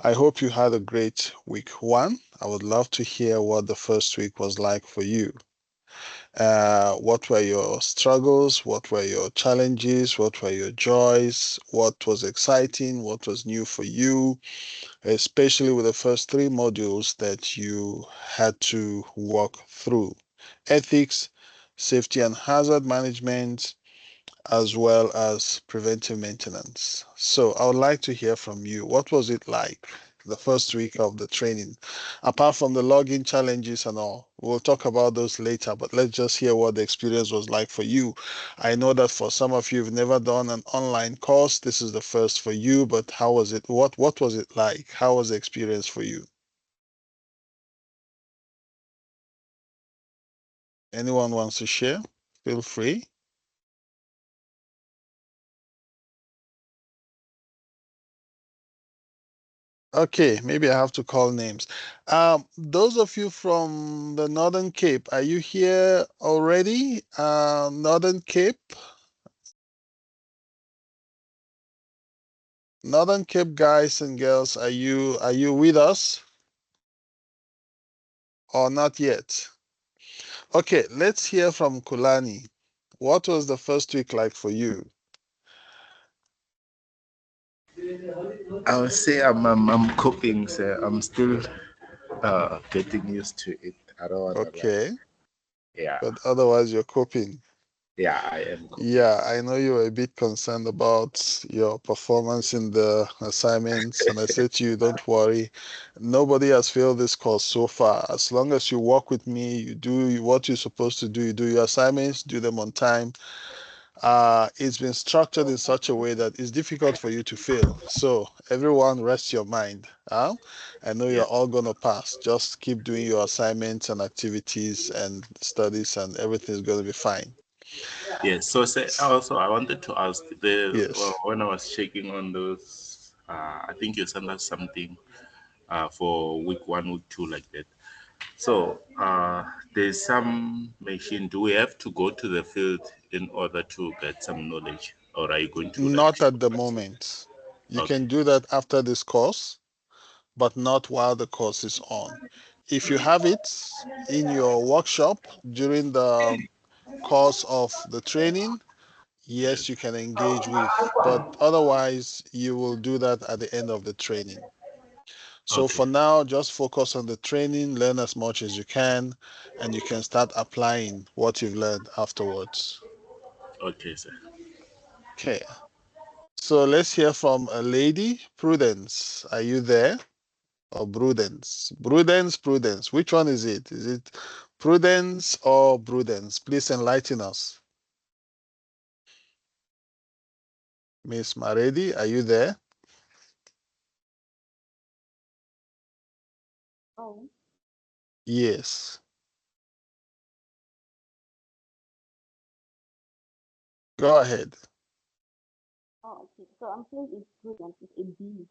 I hope you had a great week 1. I would love to hear what the first week was like for you. What were your struggles? What were your challenges? What were your joys? What was exciting? What was new for you? Especially with the first 3 modules that you had to walk through: ethics, safety and hazard management, as well as preventive maintenance. So I would like to hear from you. What was it like the first week of the training? Apart from the login challenges and all, we'll talk about those later, but let's just hear what the experience was like for you. I know that for some of you who've never done an online course, this is the first for you, but how was it? What was it like? How was the experience for you? Anyone wants to share? Feel free. Okay, maybe I have to call names. Those of you from the Northern Cape, are you here already? Northern Cape? Northern Cape guys and girls, are you with us or not yet? Okay, let's hear from Kulani. What was the first week like for you? I would say I'm coping, so I'm still getting used to it. I don't wanna lie. Okay, Yeah, but otherwise you're coping. yeah, I am coping. Yeah, I know you were a bit concerned about your performance in the assignments, and I said to you, don't worry. Nobody has failed this course so far. As long as you work with me, you do what you're supposed to do. You do your assignments, do them on time. It's been structured in such a way that it's difficult for you to fail. So everyone rest your mind. I know Yeah. you're all gonna pass. Just keep doing your assignments and activities and studies, and everything's gonna be fine. Yes. So say, also I wanted to ask Yes. when I was checking on those, I think you sent us something for week 1, week 2, like that. So there's some machine. Do we have to go to the field in order to get some knowledge, or are you going to like Not show at the us? moment. You Okay. can do that after this course, but not while the course is on. If you have it in your workshop during the course of the training, yes, you can engage with, but otherwise, you will do that at the end of the training. So Okay. for now, just focus on the training, learn as much as you can, and you can start applying what you've learned afterwards. Okay, sir. Okay. So let's hear from a lady. Prudence, are you there? Or Prudence? Prudence, Prudence. Which one is it? Is it Prudence or Prudence? Please enlighten us. Miss Maredi, are you there? Oh, Yes. Go ahead. okay. So I'm saying it's prudence. It's a B.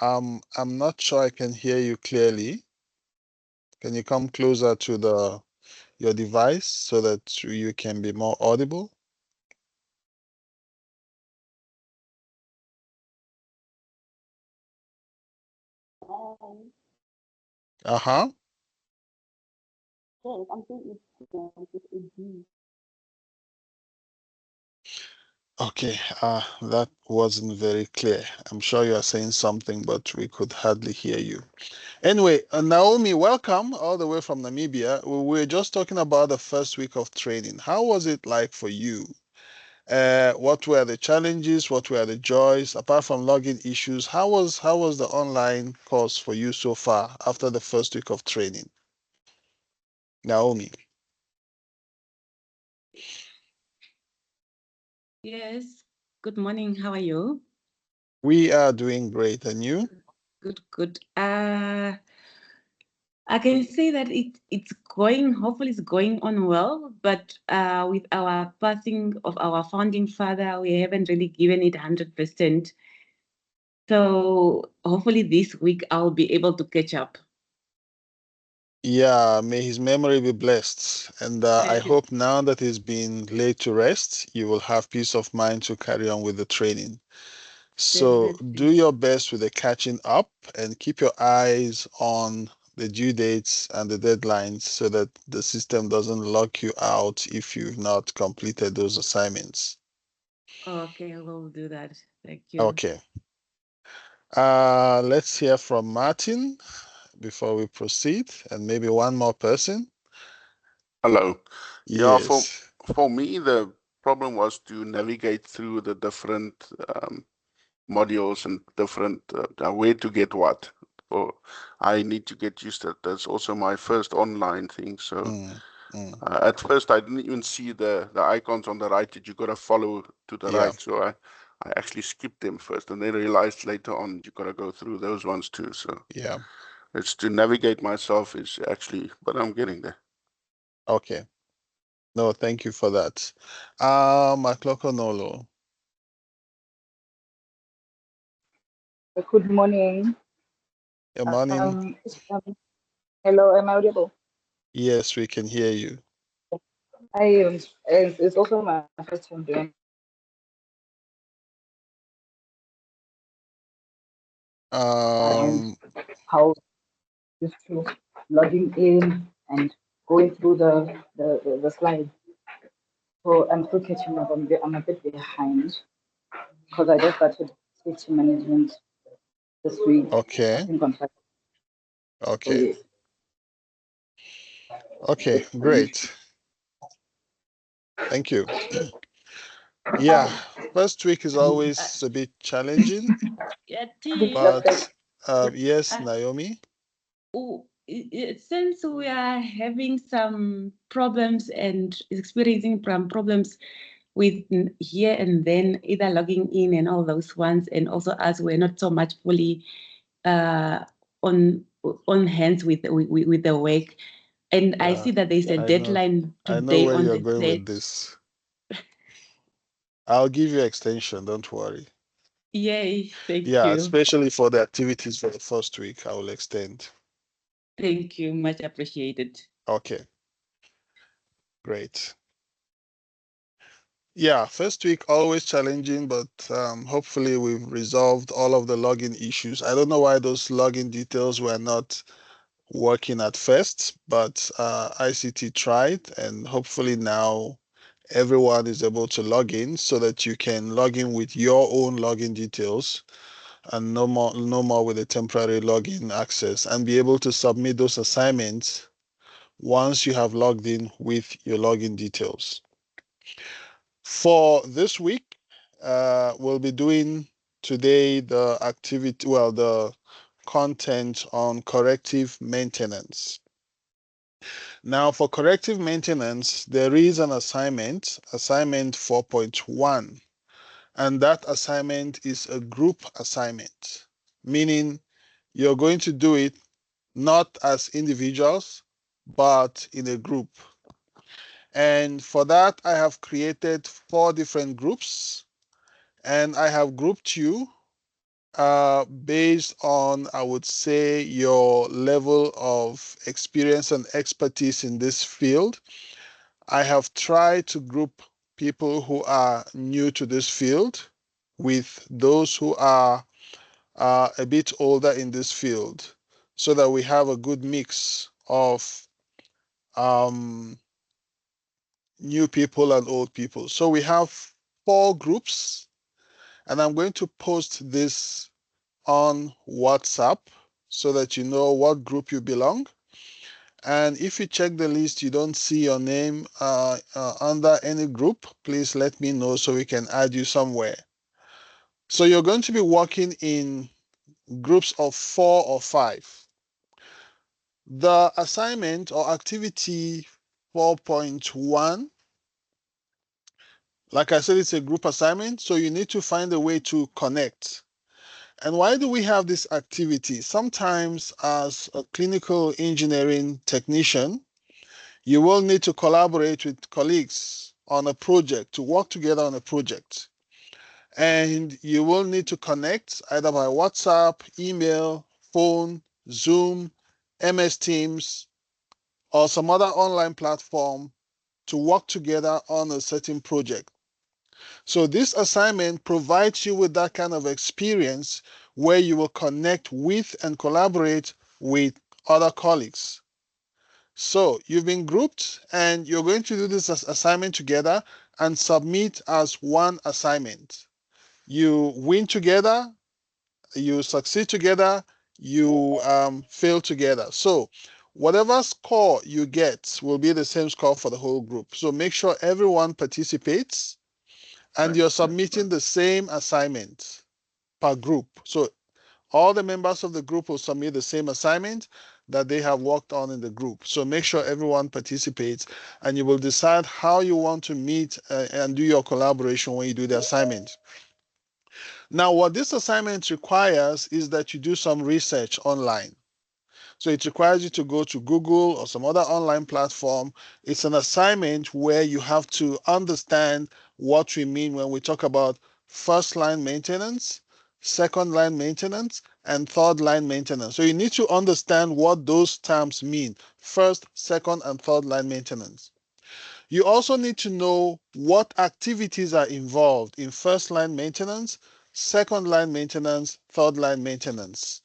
I'm not sure I can hear you clearly. Can you come closer to your device so that you can be more audible? Um, Uh-huh. yes, I'm saying it's prudence. It's a B. Okay, that wasn't very clear. I'm sure you are saying something, but we could hardly hear you. Anyway, Naomi, welcome all the way from Namibia. We were just talking about the first week of training. How was it like for you? What were the challenges? What were the joys? Apart from login issues, how was the online course for you so far after the first week of training? Naomi. Yes. Good morning. How are you? We are doing great, and you? Good, good. I can say that it's going, hopefully it's going on well, but with our passing of our founding father, we haven't really given it 100%. So hopefully this week I'll be able to catch up. Yeah, may his memory be blessed. And I hope now that he's been laid to rest, you will have peace of mind to carry on with the training. So do Definitely. your best with the catching up and keep your eyes on the due dates and the deadlines so that the system doesn't lock you out if you've not completed those assignments. Okay, I will do that. Thank you. Okay. Let's hear from Martin before we proceed, and maybe one more person. Hello. Yeah, Yes. for me, the problem was to navigate through the different modules and different where to get what. For I need to get used to it. That's also my first online thing. So Mm, mm, at first, I didn't even see the icons on the right that you gotta follow to the yeah. right. So I actually skipped them first, and then realized later on you gotta go through those ones too. So Yeah. it's to navigate myself is actually, but I'm getting there. Okay. No, thank you for that. Maklokonolo. Good morning. Good morning. Hello, am I audible? Yes, we can hear you. I am. It's also my first time doing and Um, how used to logging in and going through the slides. So I'm still catching up. I'm a bit behind because I just started safety management this week. I okay. think on Friday. So Okay. yes. Okay, great. Thank you. Yeah, first week is Uh, always a bit challenging, yeah, Big T. but success. yes, Uh, Naomi. since we are having some problems and experiencing some problems with here and then either logging in and all those ones, and also as we're not so much fully uh, on hands with the work. And I Yeah, see that there's a I know. deadline I know today where on you're the going with 3rd. this. I'll give you extension, don't worry. Yay, thank Yeah, you. especially for the activities for the first week, I will extend. Thank you, much appreciated. Okay, great. Yeah, first week always challenging, but hopefully we've resolved all of the login issues. I don't know why those login details were not working at first, but ICT tried, and hopefully now everyone is able to log in so that you can log in with your own login details and no more with a temporary login access, and be able to submit those assignments once you have logged in with your login details. For this week, we'll be doing today the activity, well, the content on corrective maintenance. Now, for corrective maintenance, there is an assignment 4.1, and that assignment is a group assignment, meaning you're going to do it not as individuals, but in a group. And for that, I have created 4 different groups, and I have grouped you based on, I would say, your level of experience and expertise in this field. I have tried to group people who are new to this field with those who are a bit older in this field so that we have a good mix of um, new people and old people. So we have 4 groups, and I'm going to post this on WhatsApp so that you know what group you belong. And if you check the list, you don't see your name under any group, please let me know so we can add you somewhere. So you're going to be working in groups of 4 or 5. The assignment or activity 4.1, like I said, it's a group assignment, so you need to find a way to connect. And why do we have this activity? Sometimes as a clinical engineering technician, you will need to collaborate with colleagues on a project, to work together on a project. And you will need to connect either by WhatsApp, email, phone, Zoom, MS Teams, or some other online platform to work together on a certain project. So this assignment provides you with that kind of experience where you will connect with and collaborate with other colleagues. So you've been grouped and you're going to do this assignment together and submit as one assignment. You win together, you succeed together, you fail together. So whatever score you get will be the same score for the whole group. So make sure everyone participates and you're submitting the same assignment per group. So all the members of the group will submit the same assignment that they have worked on in the group. So make sure everyone participates and you will decide how you want to meet and do your collaboration when you do the assignment. Now, what this assignment requires is that you do some research online. So it requires you to go to Google or some other online platform. It's an assignment where you have to understand what we mean when we talk about first line maintenance, second line maintenance, and third line maintenance. So you need to understand what those terms mean, first, second, and third line maintenance. You also need to know what activities are involved in first line maintenance, second line maintenance, third line maintenance.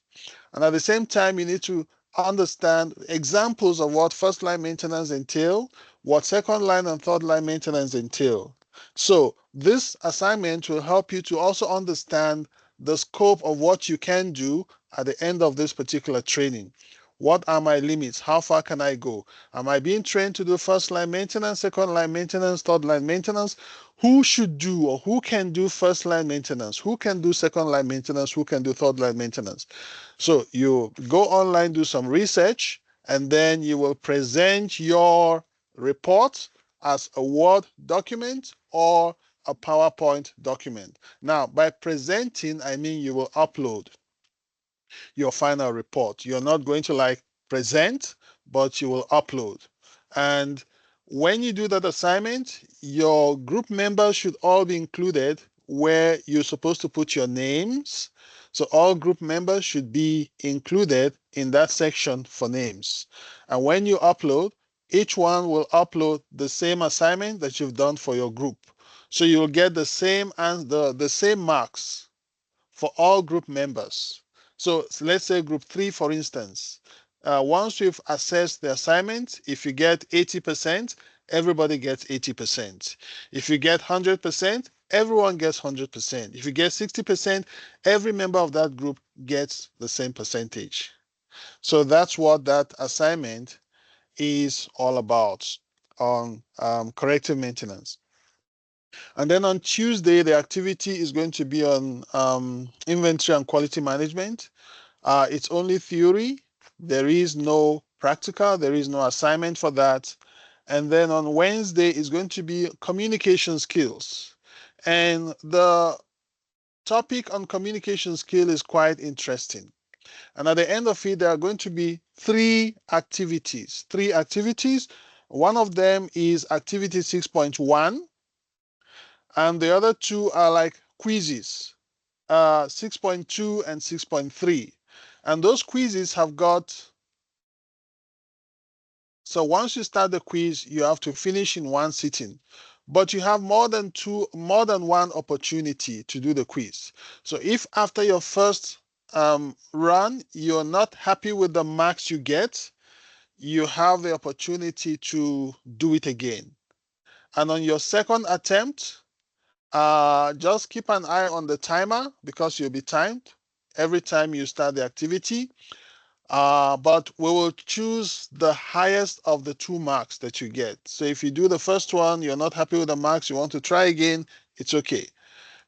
And at the same time, you need to understand examples of what first line maintenance entail, what second line and third line maintenance entail. So this assignment will help you to also understand the scope of what you can do at the end of this particular training. What are my limits? How far can I go? Am I being trained to do first line maintenance, second line maintenance, third line maintenance? Who should do or who can do first line maintenance? Who can do second line maintenance? Who can do third line maintenance? So you go online, do some research, and then you will present your report as a Word document or a PowerPoint document. Now, by presenting, I mean you will upload your final report. You're not going to like present, but you will upload. And when you do that assignment, your group members should all be included where you're supposed to put your names. So all group members should be included in that section for names. And when you upload, each one will upload the same assignment that you've done for your group. So you'll get the same and the same marks for all group members. So let's say group 3, for instance. Once we've assessed the assignment, if you get 80%, everybody gets 80%. If you get 100%, everyone gets 100%. If you get 60%, every member of that group gets the same percentage. So that's what that assignment is all about on corrective maintenance. And then on Tuesday, the activity is going to be on inventory and quality management. It's only theory. There is no practical. There is no assignment for that. And then on Wednesday is going to be communication skills. And the topic on communication skill is quite interesting. And at the end of it, there are going to be three activities. One of them is activity 6.1, and the other two are like quizzes, 6.2 and 6.3. And those quizzes have got, so once you start the quiz, you have to finish in one sitting. But you have more than one opportunity to do the quiz. So if after your first run, you're not happy with the marks you get, you have the opportunity to do it again. And on your second attempt, just keep an eye on the timer because you'll be timed every time you start the activity. But we will choose the highest of the two marks that you get. So if you do the first one, you're not happy with the marks, you want to try again, it's okay.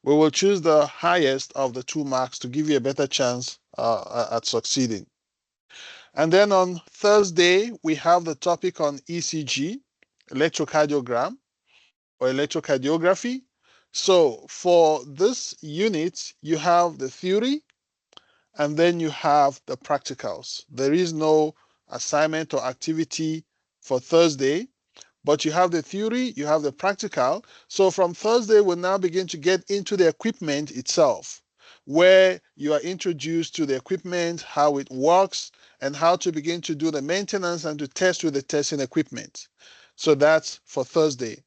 We will choose the highest of the two marks to give you a better chance at succeeding. And then on Thursday, we have the topic on ECG, electrocardiogram or electrocardiography. So for this unit, you have the theory and then you have the practicals. There is no assignment or activity for Thursday, but you have the theory, you have the practical. So from Thursday, we'll now begin to get into the equipment itself, where you are introduced to the equipment, how it works, and how to begin to do the maintenance and to test with the testing equipment. So that's for Thursday.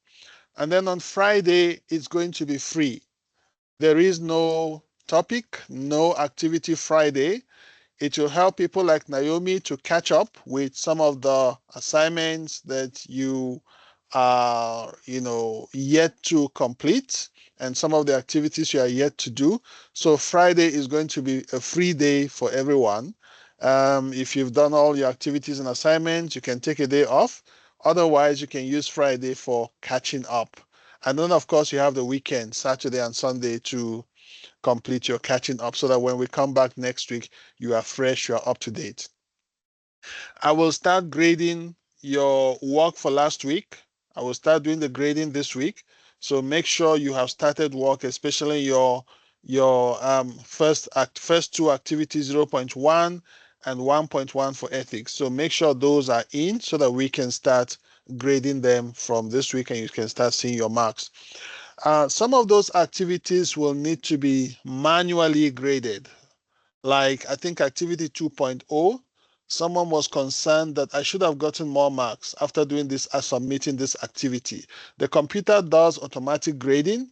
And then on Friday, it's going to be free. There is no topic, no activity Friday. It will help people like Naomi to catch up with some of the assignments that you are, yet to complete, and some of the activities you are yet to do. So Friday is going to be a free day for everyone. If you've done all your activities and assignments, you can take a day off. Otherwise, you can use Friday for catching up. And then, of course, you have the weekend, Saturday and Sunday, to complete your catching up so that when we come back next week, you are fresh, you are up to date. I will start grading your work for last week. I will start doing the grading this week. So make sure you have started work, especially your first two activities, 0.1 and 1.1 for ethics. So make sure those are in so that we can start grading them from this week and you can start seeing your marks. Some of those activities will need to be manually graded. Like I think activity 2.0, someone was concerned that I should have gotten more marks after doing this, submitting this activity. The computer does automatic grading,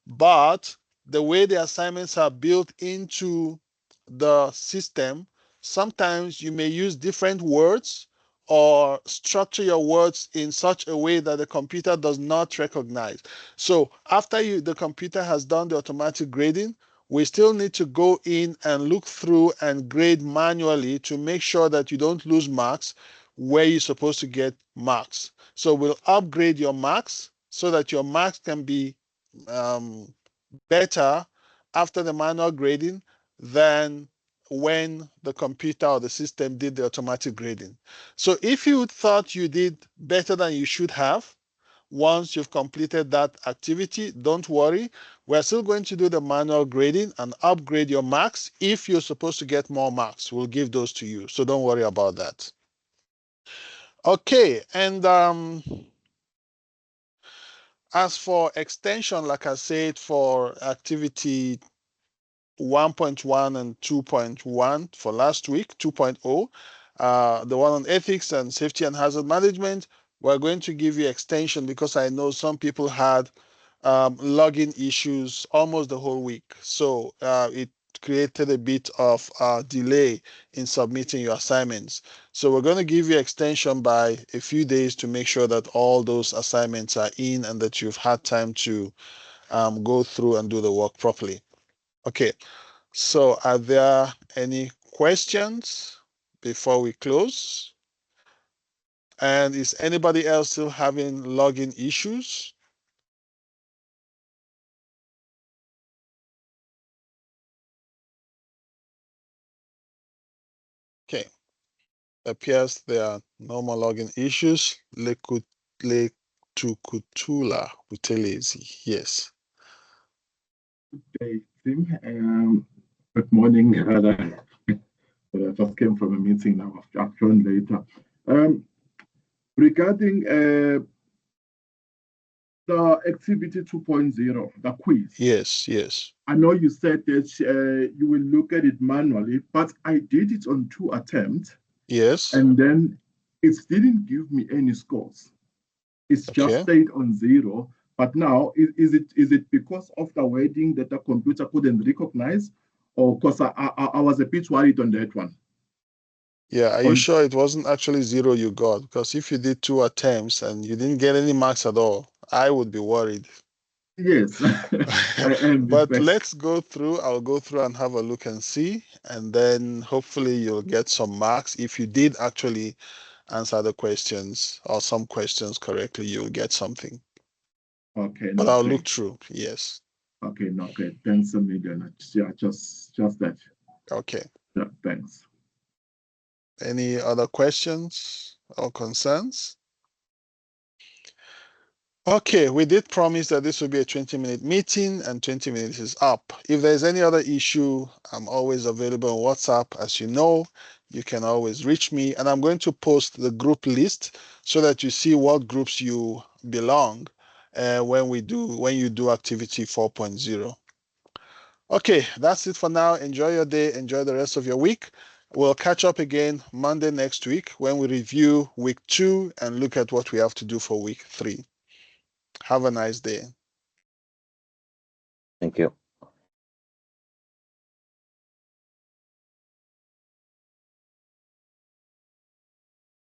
but the way the assignments are built into the system, sometimes you may use different words or structure your words in such a way that the computer does not recognize. So after the computer has done the automatic grading, we still need to go in and look through and grade manually to make sure that you don't lose marks where you're supposed to get marks. So we'll upgrade your marks so that your marks can be better after the manual grading than when the computer or the system did the automatic grading. So if you thought you did better than you should have, once you've completed that activity, don't worry. We're still going to do the manual grading and upgrade your marks. If you're supposed to get more marks, we'll give those to you. So don't worry about that. Okay, and as for extension, like I said, for activity 1.1 and 2.1 for last week, 2.0, the one on ethics and safety and hazard management, we're going to give you extension because I know some people had login issues almost the whole week. So it created a bit of delay in submitting your assignments. So we're going to give you extension by a few days to make sure that all those assignments are in and that you've had time to go through and do the work properly. Okay, so are there any questions before we close? And is anybody else still having login issues? Okay, appears there are no more login issues. Letukutula Butelezi, yes. Hey, Tim. Good morning. I just came from a meeting now. I've joined later. Regarding the activity 2.0, the quiz. Yes, yes. I know you said that you will look at it manually, but I did it on 2 attempts. Yes. And then it didn't give me any scores. It's just stayed on 0. But now, is it because of the wording that the computer couldn't recognize? Or because I was a bit worried on that one? Yeah, are you sure it wasn't actually 0 you got? Because if you did 2 attempts and you didn't get any marks at all, I would be worried. Yes. But let's go through. I'll go through and have a look and see. And then hopefully you'll get some marks. If you did actually answer the questions or some questions correctly, you'll get something. Okay. But I'll look through. Yes. Okay. No, okay. Thanks a million. Yeah, just that. Okay. Yeah, thanks. Any other questions or concerns? Okay, we did promise that this will be a 20-minute meeting and 20 minutes is up. If there's any other issue, I'm always available on WhatsApp. As you know, you can always reach me, and I'm going to post the group list so that you see what groups you belong when you do activity 4.0. Okay, that's it for now. Enjoy your day. Enjoy the rest of your week. We'll catch up again Monday next week when we review week 2 and look at what we have to do for week 3. Have a nice day. Thank you.